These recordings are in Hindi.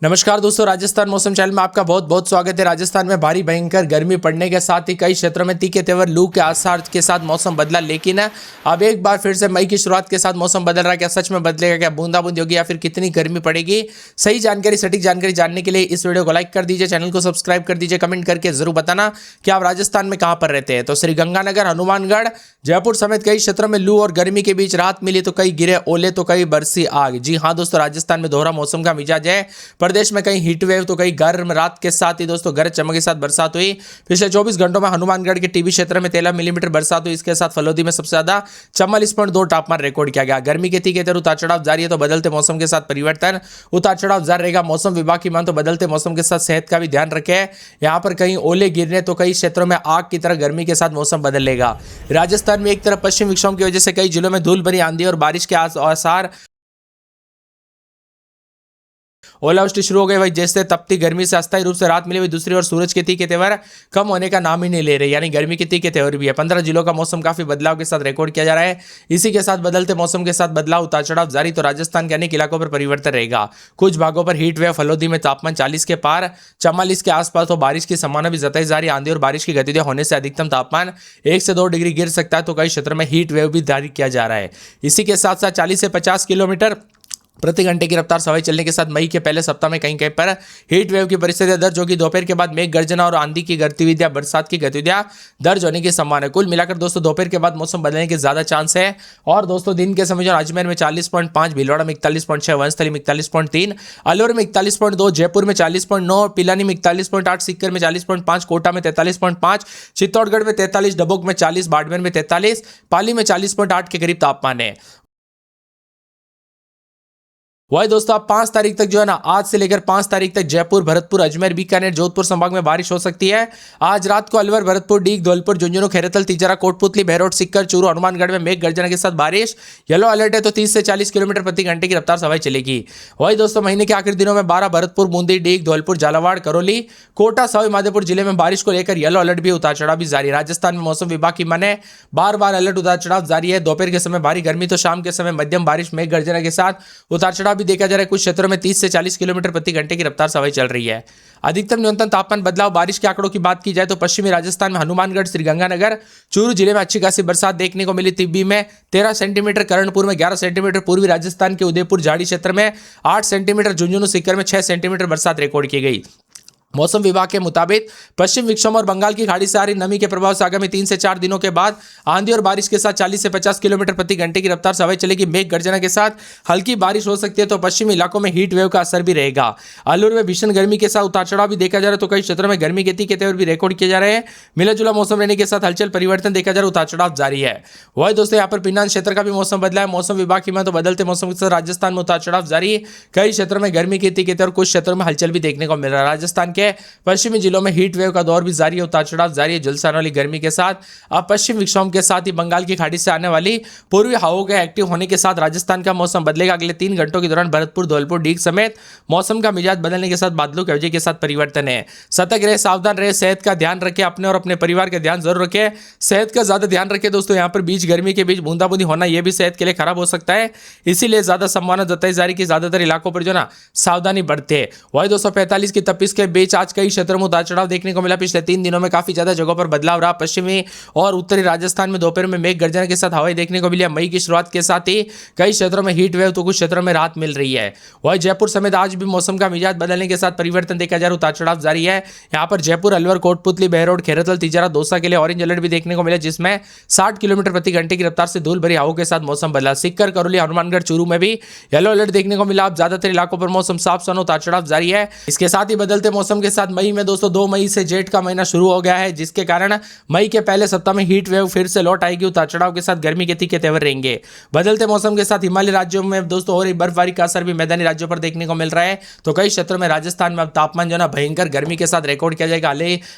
नमस्कार दोस्तों, राजस्थान मौसम चैनल में आपका बहुत बहुत स्वागत है। राजस्थान में भारी भयंकर गर्मी पड़ने के साथ ही कई क्षेत्रों में तीखे तेवर लू के आसार के साथ मौसम बदला, लेकिन अब एक बार फिर से मई की शुरुआत के साथ मौसम बदल रहा है। क्या सच में बदलेगा? क्या बूंदाबूंदी होगी या फिर कितनी गर्मी पड़ेगी? सही जानकारी, सटीक जानकारी जानने के लिए इस वीडियो को लाइक कर दीजिए, चैनल को सब्सक्राइब कर दीजिए, कमेंट करके जरूर बताना कि आप राजस्थान में कहां पर रहते हैं। तो श्रीगंगानगर, हनुमानगढ़, जयपुर समेत कई क्षेत्रों में लू और गर्मी के बीच राहत मिली, तो कई गिरे ओले तो कई बरसी आग। जी हाँ दोस्तों, राजस्थान में दोहरा मौसम का मिजाज है। प्रदेश में कई हीट वेव तो कई गर्म रात के साथ ही दोस्तों गरज चमक के साथ बरसात हुई। पिछले 24 घंटों में हनुमानगढ़ के टीबी क्षेत्र में 13 मिलीमीटर बरसात हुई। इसके साथ फलोदी में सबसे ज्यादा 44.2 तापमान रिकॉर्ड किया गया। गर्मी के तीखे तेवर उतार चढ़ाव जारी है, तो बदलते मौसम के साथ परिवर्तन उतार चढ़ाव जारी रहेगा। मौसम विभाग की मान तो बदलते मौसम के साथ सेहत का भी ध्यान रखे। यहाँ पर कहीं ओले गिरने तो कई क्षेत्रों में आग की तरह गर्मी के साथ मौसम बदल लेगा। राजस्थान में एक तरफ पश्चिम विक्षोभ की वजह से कई जिलों में धूल भरी आंधी और बारिश के आसार, ओलावृष्टि शुरू हो गई। वही जैसे तपती गर्मी से अस्थायी रूप से राहत मिली हुई, दूसरी ओर सूरज के तीखे तेवर कम होने का नाम ही नहीं ले रहे, यानी गर्मी के तीखे तेवर भी है। 15 जिलों का मौसम काफी बदलाव के साथ रिकॉर्ड किया जा रहा है। इसी के साथ बदलते मौसम के साथ बदलाव उतार चढ़ाव जारी, तो राजस्थान के अनेक इलाकों पर परिवर्तन रहेगा। कुछ भागों पर हीट वेव, फलोदी में तापमान 40 के पार, 44 के आसपास, तो बारिश की संभावना भी जताई जा रही। आंधी और बारिश की गतिविधियां होने से अधिकतम तापमान 1 से 2 डिग्री गिर सकता है, तो कई क्षेत्रों में हीट वेव भी जारी किया जा रहा है। इसी के साथ साथ 40 से 50 किलोमीटर प्रति घंटे की रफ्तार से हवाएं चलने के साथ मई के पहले सप्ताह में कहीं कहीं पर हीट वेव की परिस्थितियां दर्ज होगी। दोपहर के बाद मेघ गर्जना और आंधी की गतिविधियां, बरसात की गतिविधियां दर्ज होने की संभावना है। कुल मिलाकर दोस्तों दोपहर के बाद मौसम बदलने के ज्यादा चांस है। और दोस्तों दिन के समय जो अजमेर में 40.5, भीलवाड़ा में 41.6, वंशस्थली में 41.3, अलवर में 41.2, जयपुर में 40.9, पिलानी में 41.8, सीकर में 40.5, कोटा में 43.5, चित्तौड़गढ़ में 43, डबोक में 40, बाड़मेर में 43, पाली में 40.8 के करीब तापमान है। वही दोस्तों अब 5 तारीख तक जो है ना, आज से लेकर 5 तारीख तक जयपुर, भरतपुर, अजमेर, बीकानेर, जोधपुर संभाग में बारिश हो सकती है। आज रात को अलवर, भरतपुर, डीग, धौलपुर, झुंझुनू, खैरतल, तिजारा, कोटपुतली, बहरोड, सिक्कर, चूरू, हनुमानगढ़ में मेघ गर्जना के साथ बारिश। येलो अलर्ट है, तो 30 से 40 किलोमीटर प्रति घंटे की रफ्तार से हवाएं चलेगी। वही दोस्तों महीने के आखिरी दिनों में 12 भरतपुर, बूंदी, डीग, धौलपुर, झालावाड़, करौली, कोटा, सवाई माधोपुर जिले में बारिश को लेकर येलो अलर्ट भी, उतार चढ़ाव भी जारी। राजस्थान में मौसम विभाग की माने बार बार अलर्ट, उतार चढ़ाव जारी है। दोपहर के समय भारी गर्मी, तो शाम के समय मध्यम बारिश, मेघ गर्जना के साथ उतार चढ़ाव भी देखा जा रहा है। कुछ क्षेत्रों में 30 से 40 किलोमीटर प्रति घंटे की रफ्तार से हवाएं चल रही है। अधिकतम न्यूनतम तापमान बदलाव, बारिश के आंकड़ों की बात की जाए तो पश्चिमी राजस्थान में हनुमानगढ़, श्रीगंगानगर, चूरू जिले में अच्छी खासी बरसात देखने को मिली। तिब्बी में 13 सेंटीमीटर, करणपुर में 11 सेंटीमीटर, पूर्वी राजस्थान के उदयपुर झाड़ी क्षेत्र में 8 सेंटीमीटर, झुंझुनू सीकर में 6 सेंटीमीटर बरसात रिकॉर्ड की गई। मौसम विभाग के मुताबिक पश्चिम विक्षोभ और बंगाल की खाड़ी से आ रही नमी के प्रभाव से आगामी 3 से 4 दिनों के बाद आंधी और बारिश के साथ 40 से 50 किलोमीटर प्रति घंटे की रफ्तार से हवाएं चलेगी। मेघ गर्जना के साथ हल्की बारिश हो सकती है, तो पश्चिमी इलाकों में हीट वेव का असर भी रहेगा। अलवर में भीषण गर्मी के साथ उतार चढ़ाव भी देखा जा रहा है, तो कई क्षेत्रों में गर्मी के तीखे तेवर भी रिकॉर्ड किए जा रहे हैं। मिला जुला मौसम रहने के साथ हलचल परिवर्तन देखा जा रहा है, उतार चढ़ाव जारी है। वही दोस्तों यहाँ पर पिनान क्षेत्र का भी मौसम बदला है। मौसम विभाग की माने तो बदलते मौसम के साथ राजस्थान में उतार चढ़ाव जारी। कई क्षेत्रों में गर्मी के तीखे तेवर, कुछ क्षेत्रों में हलचल भी देखने को मिल रहा है। राजस्थान के पश्चिमी जिलों में हीट वेव का दौर भी जारी है, उतार चढ़ाव जारी है। झुलसाने वाली गर्मी के साथ अब पश्चिम विक्षोभ के साथ ही बंगाल की खाड़ी से आने वाली पूर्वी हवाओं के एक्टिव होने के साथ राजस्थान का मौसम बदलेगा। अगले 3 घंटों के दौरान भरतपुर, धौलपुर, डीग समेत मौसम का मिजाज बदलने के साथ बादलों की वजह के साथ परिवर्तन है। सतर्क रहे, सावधान रहे, सेहत का ध्यान रखें, अपने और अपने परिवार का ध्यान जरूर रखें। सेहत का ज्यादा ध्यान रखें दोस्तों। यहाँ पर बीच गर्मी के बीच बूंदाबूंदी होना यह भी सेहत के लिए खराब हो सकता है, इसीलिए ज्यादा संभावना जताई जा रही कि ज्यादातर इलाकों पर जो ना सावधानी बरते। वही 245 की तपिश के बीच आज कई क्षेत्रों में उतार चढ़ाव देखने को मिला। पिछले 3 दिनों में काफी ज्यादा जगहों पर बदलाव रहा। पश्चिमी और उत्तरी राजस्थान में दोपहर में मेघ गर्जना के साथ हवाएं देखने को मिली। मई की शुरुआत के साथ ही कई क्षेत्रों में हीट वेव, तो कुछ क्षेत्रों में राहत मिल रही है। वही जयपुर समेत आज भी मौसम का मिजाज बदलने के साथ परिवर्तन देखा जा रहा है, उतार चढ़ाव जारी है। यहाँ पर जयपुर, अलवर, कोटपुतली, बहरोड, खैरतल, तिजारा, दौसा के लिए ऑरेंज अलर्ट भी देखने को मिला, जिसमें 60 किलोमीटर प्रति घंटे की रफ्तार से धूल भरी हवाओं के साथ मौसम बदला। सिक्कर, करौली, हनुमानगढ़, चूरू में भी येलो अलर्ट देखने को मिला। अब ज्यादातर इलाकों पर मौसम साफ साफ, उतार चढ़ाव जारी है। इसके साथ ही बदलते मौसम के साथ मई में दोस्तों 2 मई से जेठ का महीना शुरू हो गया है, जिसके कारण मई के पहले सप्ताह में हीट वेव फिर से लौट आएगी। उतार चढ़ाव के साथ गर्मी के तीखे तेवर रहेंगे। बदलते मौसम के साथ हिमालय राज्यों में दोस्तों हो रही बर्फबारी का असर भी मैदानी राज्यों पर देखने को मिल रहा है, तो कई क्षेत्रों में राजस्थान में अब तापमान जो ना भयंकर गर्मी के साथ रिकॉर्ड किया जाएगा।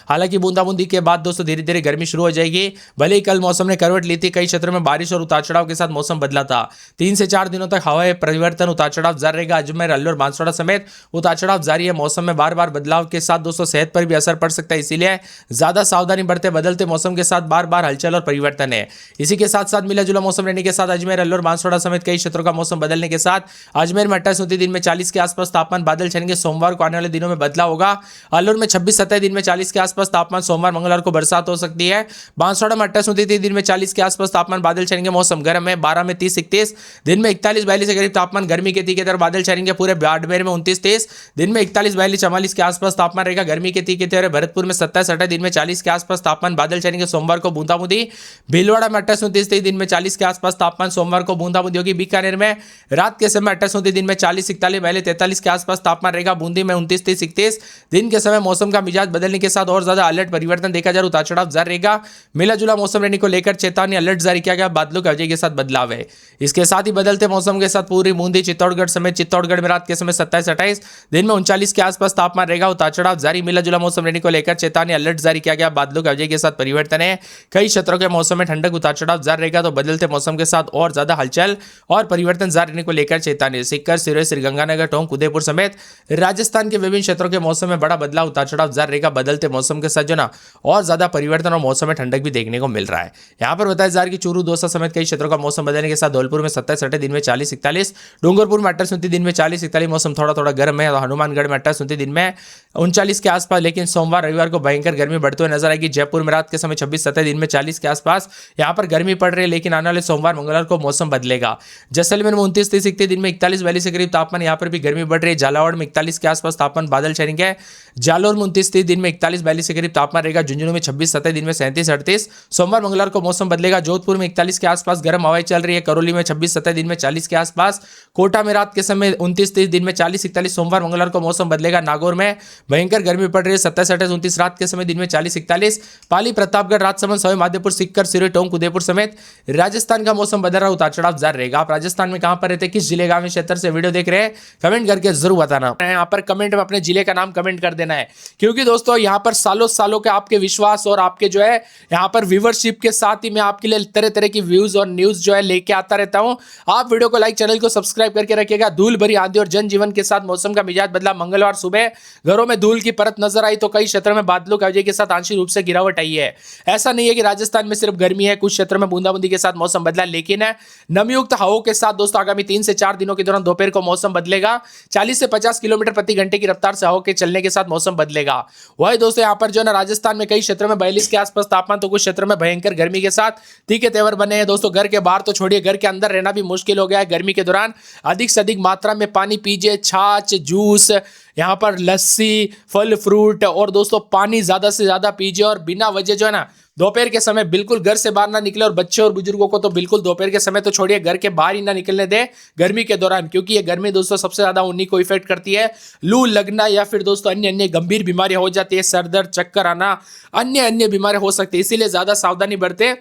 हालांकि बूंदाबूंदी के बाद दोस्तों धीरे धीरे गर्मी शुरू हो जाएगी। भले ही कल मौसम ने करवट ली थी, कई क्षेत्रों में बारिश और उतार चढ़ाव के साथ मौसम बदला था। 3 से 4 दिनों तक हवाएं परिवर्तन, उतार चढ़ाव जारी रहेगा। अजमेर, अलवर, बांसवाड़ा समेत उतार चढ़ाव जारी है। मौसम में बार बार बदलाव के साथ दोस्तों सेहत पर भी असर पड़ सकता है, इसीलिए ज्यादा सावधानी बरते। बदलते मौसम के साथ बार बार हलचल और परिवर्तन है। इसी के साथ साथ मिला जुला मौसम रहने के साथ अजमेर, अलवर, बांसवाड़ा समेत कई क्षेत्रों का मौसम बदलने के साथ अजमेर में 28-29 दिन में 40 के आसपास तापमान, बादल छाएंगे। सोमवार को आने वाले दिनों में बदलाव होगा। अलवर में 26-27 दिन में 40 के आसपास तापमान, सोमवार मंगलवार को बरसात हो सकती है। बांसवाड़ा में 28-29 दिन में 40 के आसपास तापमान, बादल छाएंगे। मौसम गर्म है। 12 में 30-31 दिन में 41-42 के करीब तापमान, गर्मी के तीखे तरफ बादल छाएंगे। पूरे बाड़मेर में 29-30 दिन में 41-42-44 के आसपास तापमान रहेगा, गर्मी के तीखे तरफ। भरतपुर में 27-28 दिन में 40 के आसपास तापमान, बादल छाएंगे। सोमवार को बूंदाबूंदी। भीलवाड़ा में 28-29 दिन में 40 के आसपास तापमान, सोमवार को बूंदाबूंदी होगी। बीकानेर में रात के समय 28-29 दिन में 40-41-43 के आसपास तापमान रहेगा। बूंदी में 29-30-31 दिन के समय मौसम का मिजाज बदलने के साथ और ज्यादा अलर्ट परिवर्तन देखा जा रहा, उतार चढ़ाव जारी रहेगा। मिला जुला मौसम रहने को लेकर चेतावनी अलर्ट जारी किया गया। बादलों की अवधि के साथ बदलाव है। इसके साथ ही बदलते मौसम के साथ पूरी बूंदी, चित्तौड़गढ़ समेत चित्तौड़गढ़ में रात के समय 27-28 दिन में 39 के आसपास तापमान रहेगा, उतार चढ़ाव जारी। मिला जुला मौसम रहने को लेकर चेतावनी अलर्ट जारी किया गया। बादलों की अवधि के साथ परिवर्तन है। कई क्षेत्रों के मौसम में ठंडक, उतार चढ़ाव जारी रहेगा। तो बदलते मौसम के साथ और ज्यादा हलचल और परिवर्तन जारी रहने को लेकर चेतावनी। सीकर, सिरोही, श्रीगंगानगर, टोंक, उदयपुर समेत राजस्थान के विभिन्न क्षेत्रों के मौसम में बड़ा बदलाव, उतार चढ़ाव जारी रहेगा। बदलते मौसम के साथ जो ना और ज्यादा परिवर्तन और मौसम में ठंडक भी देखने को मिल रहा है। यहाँ पर बताया जा रहा है कि चूरू, दौसा समेत कई क्षेत्रों का मौसम बदलने के साथ धौलपुर में 27-28 दिन में 40-41, डूंगरपुर में 28-29 दिन में 40-41 मौसम थोड़ा थोड़ा गर्म है। हनुमानगढ़ में 28-29 दिन में 39 के आसपास, लेकिन सोमवार रविवार को भयंकर गर्मी बढ़ते हुए नजर आएगी। जयपुर में रात के समय 26-27 दिन में 40 के आसपास यहाँ पर गर्मी पड़ रही है, लेकिन आने वाले सोमवार मंगलवार को मौसम बदलेगा। जैसलमेर में 29-30 दिन में 41-42 के करीब तापमान, यहाँ पर भी गर्मी बढ़ रही है। झालावाड़ में 41 के आसपास तापमान, बादल छाएंगे। जालोर में 29-30 दिन में 41-42 के करीब तापमान रहेगा। झुंझुनू में 26-27 दिन में 37-38 सोमवार मंगलवार को मौसम बदलेगा। जोधपुर में 41 के आसपास गर्म हवाएं चल रही है। करौली में 26-27 दिन में 40 के आसपास। कोटा में रात के समय 29-30 दिन में 40-41 सोमवार मंगलवार को मौसम बदलेगा। नागौर में भयंकर गर्मी पड़ रही है। 27-28-29 रात के समय दिन में 40-41। पाली, प्रतापगढ़, राजसमंद, सवाई माधोपुर, सीकर, सिरोही, टोंक, उदयपुर समेत राजस्थान का मौसम बदल रहा, उतार चढ़ाव जारी रहेगा। आप राजस्थान में कहां पर रहते, किस जिले, गांव, क्षेत्र से वीडियो देख रहे हैं, कमेंट करके जरूर बताना। यहाँ पर कमेंट में अपने जिले का नाम कमेंट कर देना है, क्योंकि दोस्तों यहाँ पर सालों सालों के आपके विश्वास और आपके जो है यहाँ पर व्यूवरशिप के साथ ही मैं आपके लिए तरह तरह की व्यूज और न्यूज जो है लेके आता रहता हूं। आप वीडियो को लाइक, चैनल को सब्सक्राइब करके रखिएगा। धूल भरी आंधी और जनजीवन के साथ मौसम का मिजाज बदला। मंगलवार सुबह घरों में धूल की परत नजर आई, तो कई क्षेत्रों में बादलों की वजह के साथ आंशिक रूप से गिरावट आई है। ऐसा नहीं है कि राजस्थान में सिर्फ गर्मी है, कुछ क्षेत्रों में बूंदाबूंदी के साथ मौसम बदला, लेकिन नमयुक्त हवाओं के साथ दोस्तों आगामी 3 से 4 दिनों के दौरान दोपहर को मौसम बदलेगा। 40 से 50 किलोमीटर प्रति घंटे की रफ्तार से हवा के चलने के साथ मौसम बदलेगा। वही दोस्तों यहाँ पर जो है राजस्थान में कई क्षेत्रों में 42 के आसपास तापमान, तो कुछ क्षेत्रों में भयंकर गर्मी के साथ तीखे तेवर बने हैं। दोस्तों घर के बाहर तो छोड़िए, घर के अंदर रहना भी मुश्किल हो गया है। गर्मी के दौरान अधिक से अधिक मात्रा में पानी पीजिए। छाछ, जूस, यहाँ पर लस्सी, फल फ्रूट और दोस्तों पानी ज्यादा से ज्यादा पीजिए। और बिना वजह जो है ना दोपहर के समय बिल्कुल घर से बाहर ना निकले। और बच्चे और बुजुर्गों को तो बिल्कुल दोपहर के समय तो छोड़िए, घर के बाहर ही ना निकलने दे गर्मी के दौरान, क्योंकि ये गर्मी दोस्तों सबसे ज्यादा उन्हीं को इफेक्ट करती है। लू लगना या फिर दोस्तों अन्य अन्य गंभीर बीमारियां हो जाती है। सर दर्द, चक्कर आना, अन्य अन्य बीमारियां हो सकती है, इसीलिए ज्यादा सावधानी बरते।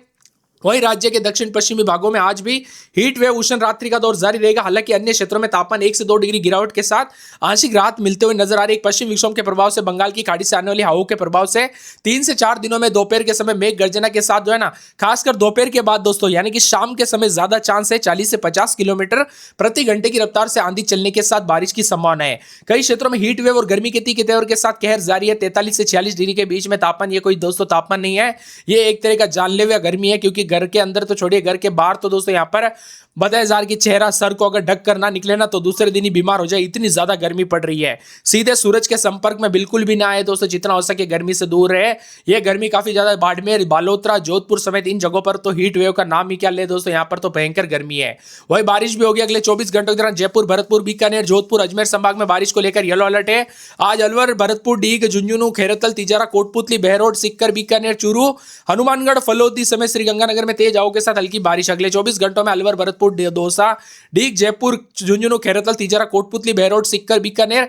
वहीं राज्य के दक्षिण पश्चिमी भागों में आज भी हीट वेव उष्ण रात्रि का दौर जारी रहेगा। हालांकि अन्य क्षेत्रों में तापमान 1 से 2 डिग्री गिरावट के साथ आंशिक राहत मिलते हुए नजर आ रही है। पश्चिम विक्षोभ के प्रभाव से, बंगाल की खाड़ी से आने वाली हवाओं के प्रभाव से 3 से 4 दिनों में दोपहर के समय मेघ गर्जना के साथ जो है ना, खासकर दोपहर के बाद दोस्तों यानी कि शाम के समय ज्यादा चांस है। 40 से 50 किलोमीटर प्रति घंटे की रफ्तार से आंधी चलने के साथ बारिश की संभावना है। कई क्षेत्रों में हीट वेव और गर्मी के तीखे तेवर के साथ कहर जारी है। 43 से 46 डिग्री के बीच में तापमान, ये कोई दोस्तों तापमान नहीं है, ये एक तरह का जानलेवा गर्मी है। क्योंकि घर के अंदर तो घर के बाहर तो दोस्तों यहां पर बताया जा रहा है कि चेहरा, सर को अगर ढक कर ना निकले ना तो दूसरे दिन ही बीमार हो जाए, इतनी ज्यादा गर्मी पड़ रही है। सीधे सूरज के संपर्क में बिल्कुल भी ना आए दोस्तों, जितना हो सके गर्मी से दूर रहे। यह गर्मी काफी ज्यादा बाड़मेर, बालोतरा, जोधपुर समेत इन जगहों पर तो हीट वेव का नाम ही क्या ले दोस्तों, यहां पर तो भयंकर गर्मी है। वही बारिश भी होगी अगले 24 घंटों के दौरान। जयपुर, भरतपुर, बीकानेर, जोधपुर, अजमेर संभाग में बारिश को लेकर येलो अलर्ट है। आज अलवर, भरतपुर, डीग, झुंझुनू, खेरतल, तिजारा, कोटपुतली, बहरोड, सीकर, बीकानेर, चूरू, हनुमानगढ़, फलोदी समेत श्रीगंगानगर में तेज हवाओं के साथ हल्की बारिश। अगले 24 घंटों में अलवर, भरतपुर, दौसा, डीग, जयपुर, झुंझुनू, खेरतल, तिजारा, कोटपुतली, बहरोड, सीकर, बीकानेर